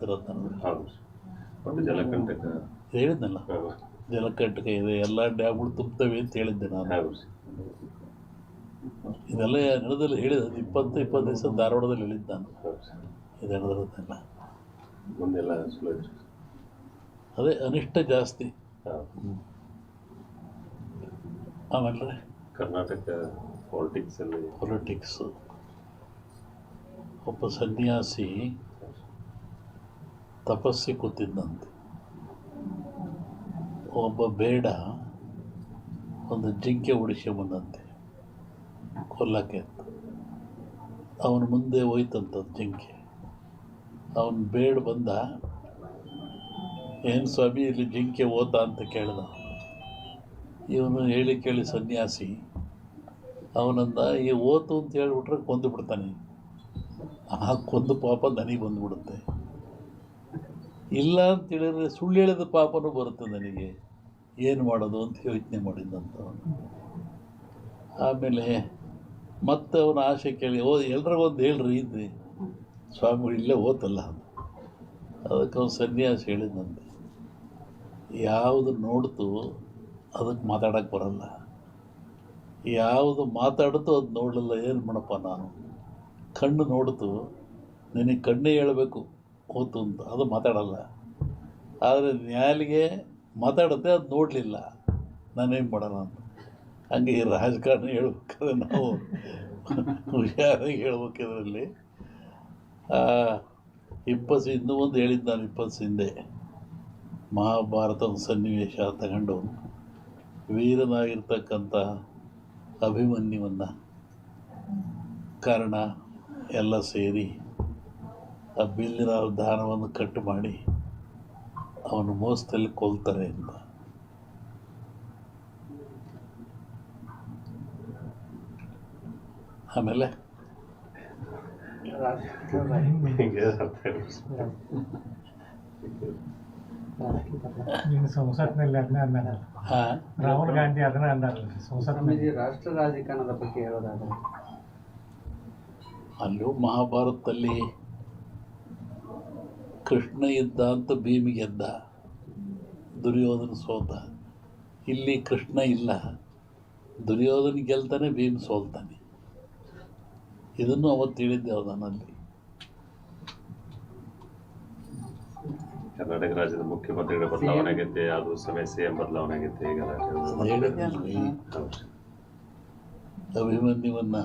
ಹೌದು. ಮತ್ತು ಜಲಕಂಟಕ ಹೇಳಿದ್ನಲ್ಲ, ಜಲಕಂಟಕ ಇದೆ, ಎಲ್ಲ ಡ್ಯಾಮ್ಗಳು ತುಂಬ್ತವೆ ಅಂತ ಹೇಳಿದ್ದೆ ನಾನು. ಹೌದು. ಇದೆಲ್ಲ ನಡೆದಲ್ಲಿ ಹೇಳಿದ 20 ದಿವಸ ಧಾರವಾಡದಲ್ಲಿ ಹೇಳಿದ್ದು ನಾನು. ಇದು ನಡೆದಿರೋದೆಲ್ಲ ಮುಂದೆಲ್ಲ ಸುಲಭ. ಅದೇ ಅನಿಷ್ಟ ಜಾಸ್ತಿ. ಆಮೇಲೆ ಕರ್ನಾಟಕ ಪೊಲಿಟಿಕ್ಸು. ಒಬ್ಬ ಸನ್ಯಾಸಿ ತಪಸ್ಸಿ ಕೂತಿದ್ದಂತೆ. ಒಬ್ಬ ಬೇಡ ಒಂದು ಜಿಂಕೆ ಬಂದಂತೆ ಕೊಲ್ಲಕ್ಕೆ ಅಂತ. ಅವನ ಮುಂದೆ ಹೋಯ್ತಂಥದ್ದು ಜಿಂಕೆ. ಅವನು ಬೇಡ ಬಂದ, ಏನು ಸ್ವಾಮಿ ಇಲ್ಲಿ ಜಿಂಕೆ ಓದ ಅಂತ ಕೇಳಿದ. ಇವನು ಹೇಳಿ ಕೇಳಿ ಸನ್ಯಾಸಿ ಅವನಂದ, ಈ ಓತು ಅಂತ ಹೇಳಿಬಿಟ್ರೆ ಕೊಂದು ಬಿಡ್ತಾನೆ. ಆ ಕೊಂದು ಪಾಪ ನನಗೆ ಬಂದುಬಿಡುತ್ತೆ. ಇಲ್ಲ ಅಂತೇಳಿದ್ರೆ ಸುಳ್ಳು ಹೇಳಿದ ಪಾಪನೂ ಬರುತ್ತೆ ನನಗೆ, ಏನು ಮಾಡೋದು ಅಂತ ಯೋಚನೆ ಮಾಡಿದ್ದಂತ. ಆಮೇಲೆ ಮತ್ತೆ ಅವನ ಆಸೆ ಕೇಳಿ, ಎಲ್ರಿಗೊಂದು ಹೇಳ್ರಿ ಇದ್ರಿ ಸ್ವಾಮಿಗಳು ಇಲ್ಲೇ ಓತಲ್ಲ. ಅದಕ್ಕೆ ಅವನು ಸನ್ಯಾಸಿ ಹೇಳಿದಂತೆ, ಯಾವುದು ನೋಡ್ತು ಅದಕ್ಕೆ ಮಾತಾಡೋಕ್ಕೆ ಬರಲ್ಲ, ಯಾವುದು ಮಾತಾಡ್ತು ಅದು ನೋಡಲಿಲ್ಲ, ಏನು ಮಾಡಪ್ಪ ನಾನು. ಕಣ್ಣು ನೋಡ್ತು, ನಿನಗೆ ಕಣ್ಣೇ ಹೇಳಬೇಕು ಓತು ಅಂತ, ಅದು ಮಾತಾಡಲ್ಲ. ಆದರೆ ನ್ಯಾಲಿಗೆ ಮಾತಾಡುತ್ತೆ, ಅದು ನೋಡಲಿಲ್ಲ, ನಾನೇನು ಮಾಡೋಣ ಅಂತ. ಹಂಗೆ ಈ ರಾಜಕಾರಣ ಹೇಳ್ಬೇಕಾದ್ರೆ ನಾವು ಹುಷಾರಾಗಿ ಹೇಳ್ಬೇಕಿದ್ರಲ್ಲಿ. ಇನ್ನೂ ಒಂದು ಹೇಳಿದ್ದು ನಾನು 20 ಹಿಂದೆ, ಮಹಾಭಾರತದ ಸನ್ನಿವೇಶ ತಗೊಂಡು ವೀರನಾಗಿರ್ತಕ್ಕಂಥ ಅಭಿಮನ್ಯುವನ್ನು ಕಾರಣ ಎಲ್ಲ ಸೇರಿ ಆ ಬಿಲ್ಲಿನ ದಾನವನ್ನು ಕಟ್ಟು ಮಾಡಿ ಅವನು ಮೋಸದಲ್ಲಿ ಕೊಲ್ತಾರೆ ಅಂತ. ಆಮೇಲೆ ಸಂಸತ್ನಲ್ಲಿ ಅದನ್ನ ಅಂದಾರಲ್ಲ, ರಾಹುಲ್ ಗಾಂಧಿ ಅದನ್ನ ಅಂದಾರಲ್ಲ ಸಂಸತ್ನಲ್ಲಿ. ರಾಷ್ಟ್ರ ರಾಜಕಾರಣದ ಬಗ್ಗೆ ಹೇಳೋದಾದ್ರೆ, ಅಲ್ಲೂ ಮಹಾಭಾರತದಲ್ಲಿ ಕೃಷ್ಣ ಇದ್ದ ಅಂತ ಭೀಮಿಗೆ ಗೆದ್ದ, ದುರ್ಯೋಧನ ಸೋತ. ಇಲ್ಲಿ ಕೃಷ್ಣ ಇಲ್ಲ, ದುರ್ಯೋಧನ ಗೆಲ್ತಾನೆ, ಭೀಮ್ ಸೋಲ್ತಾನೆ. ಇದನ್ನು ಅವತ್ತು ಹೇಳಿದ್ದೆ ಅವನಲ್ಲಿ. ಕರ್ನಾಟಕ ರಾಜ್ಯದ ಮುಖ್ಯಮಂತ್ರಿಗಳ ಬದಲಾವಣೆ ಆಗೈತೆ, ಅದು ಸಮಯ CM ಬದಲಾವಣೆ ಆಗೈತೆ. ಈಗ ಹೇಳಿದ್ದೆ ಅಭಿಮನ್ಯುವನ್ನ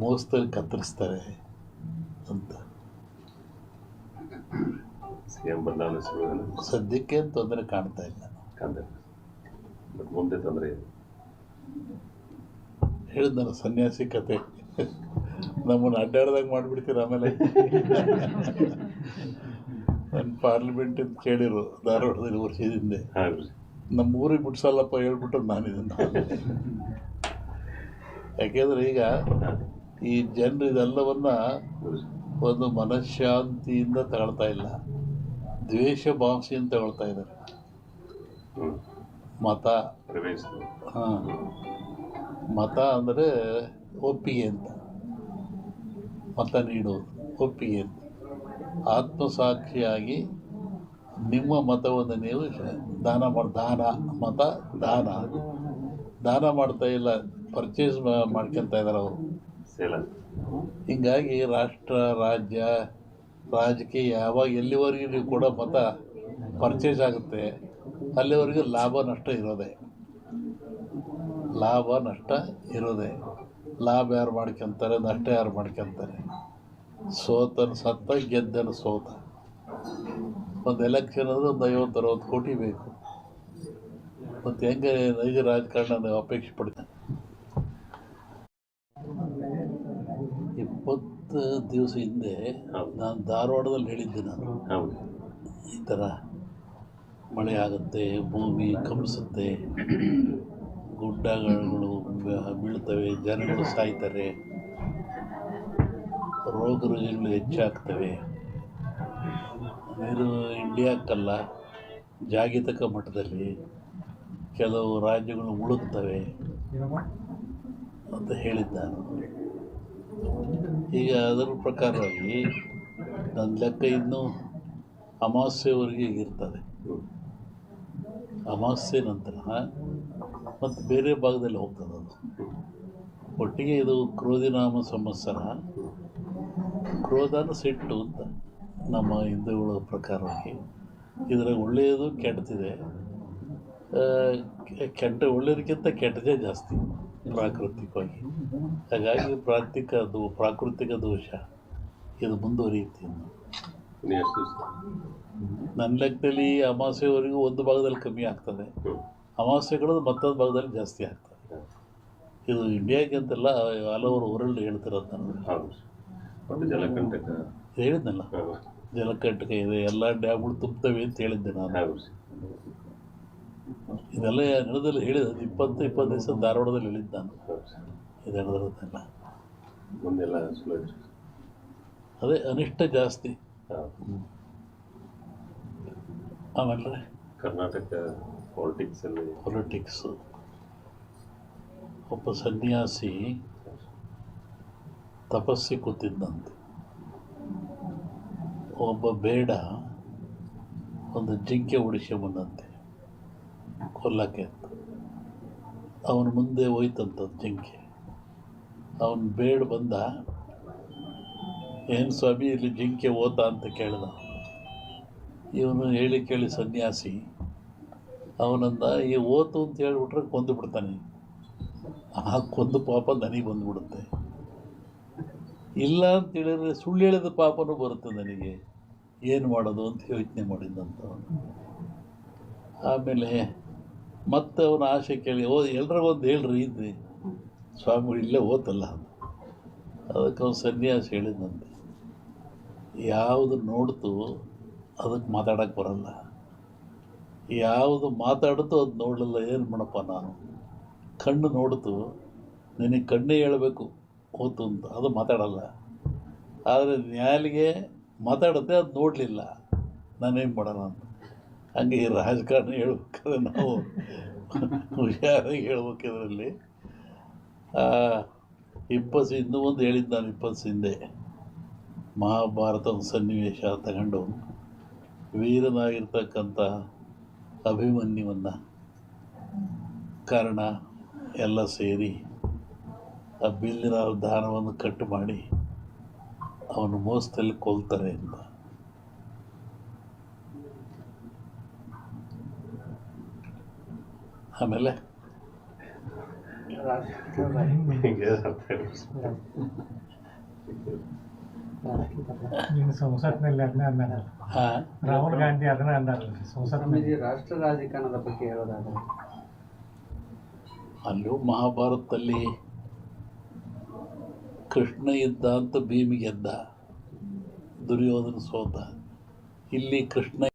ಮೋಸದಲ್ಲಿ ಕತ್ತರಿಸ್ತಾರೆ ಅಂತ. CM ಬದಲಾವಣೆ ಸದ್ಯಕ್ಕೆ ತೊಂದರೆ ಕಾಣ್ತಾ ಇಲ್ಲ, ಬಟ್ ಮುಂದೆ ತೊಂದರೆ ಇದೆ. ಹೇಳಿದ್ನಲ್ಲ ಸನ್ಯಾಸಿ ಕತೆ, ನಮ್ಮನ್ನು ಅಡ್ಡಾಡ್ದಾಗ ಮಾಡಿಬಿಡ್ತೀರ. ಆಮೇಲೆ ನನ್ನ ಪಾರ್ಲಿಮೆಂಟ್ ಅಂತ ಕೇಳಿರು ಧಾರವಾಡದಲ್ಲಿ ವರ್ಷದಿಂದ, ನಮ್ಮ ಊರಿಗೆ ಬಿಡ್ಸಲ್ಲಪ್ಪ ಹೇಳ್ಬಿಟ್ಟು ನಾನಿದನ್ನು. ಯಾಕೆಂದರೆ ಈಗ ಈ ಜನರು ಇದೆಲ್ಲವನ್ನ ಒಂದು ಮನಃಶಾಂತಿಯಿಂದ ತಗೊಳ್ತಾ ಇಲ್ಲ, ದ್ವೇಷ ಭಾವನೆಯಿಂದ ತಗೊಳ್ತಾ ಇದ್ದಾರೆ. ಮತ ಮತ ಅಂದರೆ ಒಪ್ಪಿಗೆ ಅಂತ, ಮತ ನೀಡೋದು ಒಪ್ಪಿಗೆ ಅಂತ. ಆತ್ಮಸಾಕ್ಷಿಯಾಗಿ ನಿಮ್ಮ ಮತವನ್ನು ನೀವು ದಾನ ಮಾಡ್ತಾ ಇಲ್ಲ, ಪರ್ಚೇಸ್ ಮಾಡ್ಕೊತಾ ಇದ್ದಾರೆ ಅವರು. ಹೀಗಾಗಿ ರಾಷ್ಟ್ರ, ರಾಜ್ಯ, ರಾಜಕೀಯ ಯಾವಾಗ ಎಲ್ಲಿವರೆಗೂ ನೀವು ಕೂಡ ಮತ ಪರ್ಚೇಸ್ ಆಗುತ್ತೆ ಅಲ್ಲಿವರೆಗೂ ಲಾಭ ನಷ್ಟ ಇರೋದೆ. ಲಾಭ ಯಾರು ಮಾಡ್ಕೊತಾರೆ, ನಷ್ಟ ಯಾರು ಮಾಡ್ಕೊತಾರೆ. ಸೋತನು ಸತ್ತ, ಗೆದ್ದನು ಸೋತ. ಒಂದು ಎಲೆಕ್ಷನ್ ಅಂದರೆ ಒಂದು 50-60 ಕೋಟಿ ಬೇಕು. ಮತ್ತು ಹೆಂಗೆ ನೈಜ ರಾಜಕಾರಣ ನಾವು ಅಪೇಕ್ಷೆ ಪಡ್ತೇನೆ. 20 ದಿವಸ ಹಿಂದೆ ನಾನು ಧಾರವಾಡದಲ್ಲಿ ಹೇಳಿದ್ದೆ, ನಾನು ಈ ಥರ ಮಳೆ ಆಗುತ್ತೆ, ಭೂಮಿ ಕಂಪಿಸುತ್ತೆ, ಗುಡ್ಡಗಳು ಬೀಳ್ತವೆ, ಜನಗಳು ಸಾಯ್ತಾರೆ, ರೋಗ ರುಜಿನಗಳು ಹೆಚ್ಚಾಗ್ತವೆ. ಇದು ಇಂಡಿಯಾಕ್ಕಲ್ಲ, ಜಾಗತಿಕ ಮಟ್ಟದಲ್ಲಿ ಕೆಲವು ರಾಜ್ಯಗಳು ಮುಳುಗ್ತವೆ ಅಂತ ಹೇಳಿದ್ದಾನು. ಈಗ ಅದರ ಪ್ರಕಾರವಾಗಿ ನನ್ನ ಲೆಕ್ಕ ಇನ್ನೂ ಅಮಾವಾಸ್ಯೆವರೆಗೆ ಇರ್ತದೆ. ಅಮಾವಾಸ್ಯೆ ನಂತರ ಮತ್ತು ಬೇರೆ ಭಾಗದಲ್ಲಿ ಹೋಗ್ತದೆ ಅದು. ಒಟ್ಟಿಗೆ ಇದು ಕ್ರೋಧಿನಾಮ ಸಂವತ್ಸರ. ಕ್ರೋಧನ ಸಿಟ್ಟು ಅಂತ ನಮ್ಮ ಹಿಂದೂಗಳ ಪ್ರಕಾರವಾಗಿ. ಇದರಾಗ ಒಳ್ಳೆಯದು ಕೆಟ್ಟದಿದೆ. ಒಳ್ಳೆಯದಕ್ಕಿಂತ ಕೆಟ್ಟದೇ ಜಾಸ್ತಿ ಪ್ರಾಕೃತಿಕವಾಗಿ. ಹಾಗಾಗಿ ಪ್ರಾಕೃತಿಕ ದೋಷ ಇದು ಮುಂದುವರಿಯುತ್ತೆ ಇನ್ನು. ಇನ್ನು ಎಷ್ಟು ದಿವಸ? ನನ್ನ ಲೆಕ್ಕದಲ್ಲಿ ಅಮಾವಾಸ್ಯೆವರೆಗೂ ಒಂದು ಭಾಗದಲ್ಲಿ ಕಮ್ಮಿ ಆಗ್ತದೆ, ಅಮಾವಾಸ್ಯೆಗಳು ಮತ್ತೊಂದು ಭಾಗದಲ್ಲಿ ಜಾಸ್ತಿ ಆಗ್ತದೆ. ಇದು ಇಂಡಿಯಾಗೆ ಅಂತೆಲ್ಲ ಹಲವರು ವರ್ಲ್ಡ್ ಹೇಳ್ತಿರೋದು ನನಗೆ. ಹೌದು. ಮತ್ತು ಜಲಕಂಟಕ ಹೇಳಿದ್ನಲ್ಲ, ಜಲಕಂಟಕ ಇದೆ, ಎಲ್ಲ ಡ್ಯಾಮ್ಗಳು ತುಂಬ್ತವೆ ಅಂತ ಹೇಳಿದ್ದೆ ನಾನು. ಹೌದು. ಇದೆಲ್ಲ ನಡೆದಲ್ಲಿ ಹೇಳಿದ 20 ದಿವಸ ಧಾರವಾಡದಲ್ಲಿ ಹೇಳಿದ್ದು ನಾನು. ಇದು ನಡೆದಿರೋದೆಲ್ಲ ಮುಂದೆಲ್ಲ ಸುಲಭ. ಅದೇ ಅನಿಷ್ಟ ಜಾಸ್ತಿ. ಹೌದು. ಆಮೇಲೆ ಕರ್ನಾಟಕ ಪೊಲಿಟಿಕ್ಸು. ಒಬ್ಬ ಸನ್ಯಾಸಿ ತಪಸ್ಸಿ ಕೂತಿದ್ದಂತೆ. ಒಬ್ಬ ಬೇಡ ಒಂದು ಜಿಂಕೆ ಬಂದಂತೆ ಕೊಲ್ಲಕ್ಕೆ ಅಂತ. ಅವನ ಮುಂದೆ ಹೋಯ್ತಂಥದ್ದು ಜಿಂಕೆ. ಅವನು ಬೇಡ ಬಂದ, ಏನು ಸ್ವಾಮಿ ಇಲ್ಲಿ ಜಿಂಕೆ ಓತ ಅಂತ ಕೇಳಿದ. ಇವನು ಹೇಳಿ ಕೇಳಿ ಸನ್ಯಾಸಿ ಅವನಂದ, ಈ ಓತು ಅಂತ ಹೇಳಿಬಿಟ್ರೆ ಕೊಂದು ಬಿಡ್ತಾನೆ. ಆ ಕೊಂದು ಪಾಪ ನನಗೆ ಬಂದುಬಿಡುತ್ತೆ. ಇಲ್ಲ ಅಂತ ಹೇಳಿದ್ರೆ ಸುಳ್ಳು ಹೇಳಿದ ಪಾಪನೂ ಬರುತ್ತೆ ನನಗೆ, ಏನು ಮಾಡೋದು ಅಂತ ಯೋಚನೆ ಮಾಡಿದ್ದಂತ. ಆಮೇಲೆ ಮತ್ತೆ ಅವನ ಆಸೆ ಕೇಳಿ, ಎಲ್ರಿಗೊಂದು ಹೇಳ್ರಿ ಇದ್ರಿ ಸ್ವಾಮಿಗಳು ಇಲ್ಲೇ ಓತಲ್ಲ. ಅದಕ್ಕೆ ಅವನು ಸನ್ಯಾಸಿ ಹೇಳಿದಂತೆ, ಯಾವುದು ನೋಡ್ತು ಅದಕ್ಕೆ ಮಾತಾಡೋಕ್ಕೆ ಬರಲ್ಲ, ಯಾವುದು ಮಾತಾಡ್ತು ಅದು ನೋಡಲಿಲ್ಲ, ಏನು ಮಾಡಪ್ಪ ನಾನು. ಕಣ್ಣು ನೋಡ್ತು, ನಿನಗೆ ಕಣ್ಣೇ ಹೇಳಬೇಕು ಓತು ಅಂತ, ಅದು ಮಾತಾಡಲ್ಲ. ಆದರೆ ನ್ಯಾಲಿಗೆ ಮಾತಾಡುತ್ತೆ, ಅದು ನೋಡಲಿಲ್ಲ, ನಾನೇನು ಮಾಡೋಣ ಅಂತ. ಹಂಗೆ ಈ ರಾಜಕಾರಣ ಹೇಳ್ಬೇಕಾದ್ರೆ ನಾವು ಹುಷಾರಾಗಿ ಹೇಳ್ಬೇಕಿದ್ರಲ್ಲಿ. ಇನ್ನೂ ಒಂದು ಹೇಳಿದ್ದು ನಾನು 20 ಹಿಂದೆ, ಮಹಾಭಾರತದ ಸನ್ನಿವೇಶ ತಗೊಂಡು ವೀರನಾಗಿರ್ತಕ್ಕಂಥ ಅಭಿಮನ್ಯುವನ್ನು ಕಾರಣ ಎಲ್ಲ ಸೇರಿ ಆ ಬಿಲ್ಲಿನ ದಾನವನ್ನು ಕಟ್ಟು ಮಾಡಿ ಅವನು ಮೋಸದಲ್ಲಿ ಕೊಲ್ತಾರೆ ಅಂತ. ಆಮೇಲೆ ನಿಮ್ಮ ಸಂಸತ್ನಲ್ಲಿ ಅದನ್ನೇ ಅಂದಾರಲ್ಲ, ರಾಹುಲ್ ಗಾಂಧಿ ಅದನ್ನೇ ಅಂದಾರಲ್ಲ ಸಂಸತ್ನಲ್ಲಿ. ರಾಷ್ಟ್ರ ರಾಜಕಾರಣದ ಬಗ್ಗೆ ಹೇಳೋದಾದ್ರೆ ಅಲ್ಲೂ ಮಹಾಭಾರತದಲ್ಲಿ ಕೃಷ್ಣ ಇದ್ದ ಅಂತ ಭೀಮಿಗೆ ಗೆದ್ದ, ದುರ್ಯೋಧನ ಸೋತ. ಇಲ್ಲಿ ಕೃಷ್ಣ